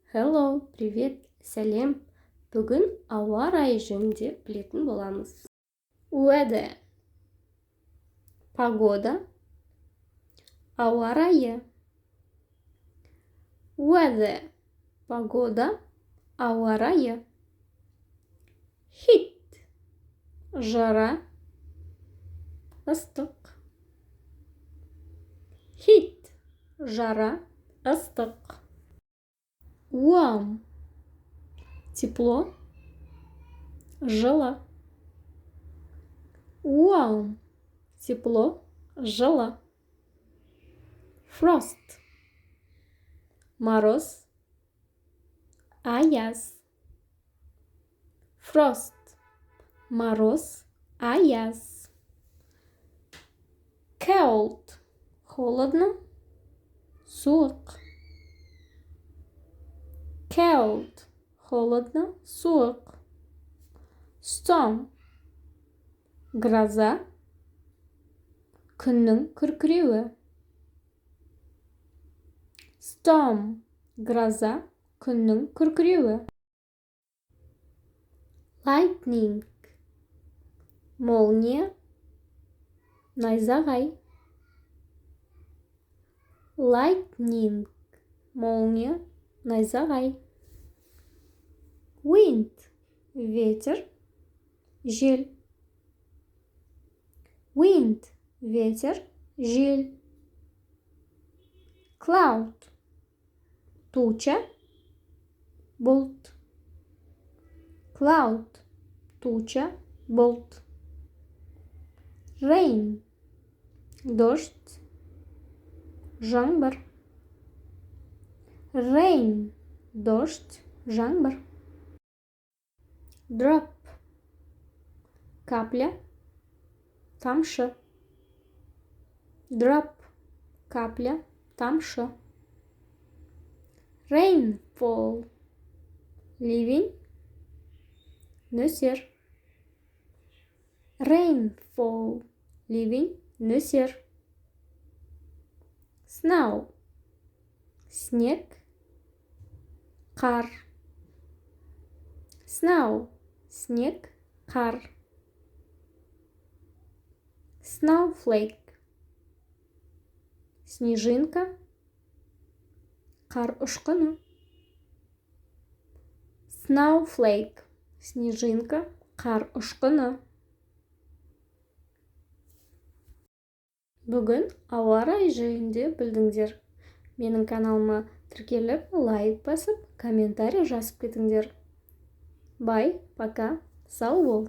Hello, привет, сәлем. Бүгін ауа райы жөнінде білетін боламыз. Weather. Погода. Ауа райы. Weather. Погода. Ауа райы. Heat. Жара. Ыстық. Heat. Жара. Ыстық. Warm. Тепло. Жылы. Warm. Тепло. Жылы. Frost. Мороз. Аяз. Frost. Мороз. Аяз. Cold. Холодно. Суық. Cold. Холодно. Суық. Storm. Гроза. Күннің күркіреуі. Storm. Гроза. Күннің күркіреуі. Lightning. Молния. Найзағай. Lightning. Молния. Найзағай. Wind. Ветер. Жел. Wind. Ветер. Жел. Cloud. Туча. Бұлт. Cloud. Туча. Бұлт. Rain. Дождь. Жаңбыр. Rain. Дождь. Жаңбыр. Drop. Капля. Тамшы. Drop. Капля. Тамшы. Rainfall. Ливень. Нөсер. Rainfall. Ливень. Нөсер. Snow. Снег. Қар. Snow. Снег. Қар. Snowflake. Снежинка. Қар ұшқыны. Snowflake. Снежинка. Қар ұшқыны. Бүгін ауа райы жөнінде білдіңдер. Менің каналыма тіркеліп, лайк басып, комментарий жазып кетіңдер. Бай, пока, сау бол.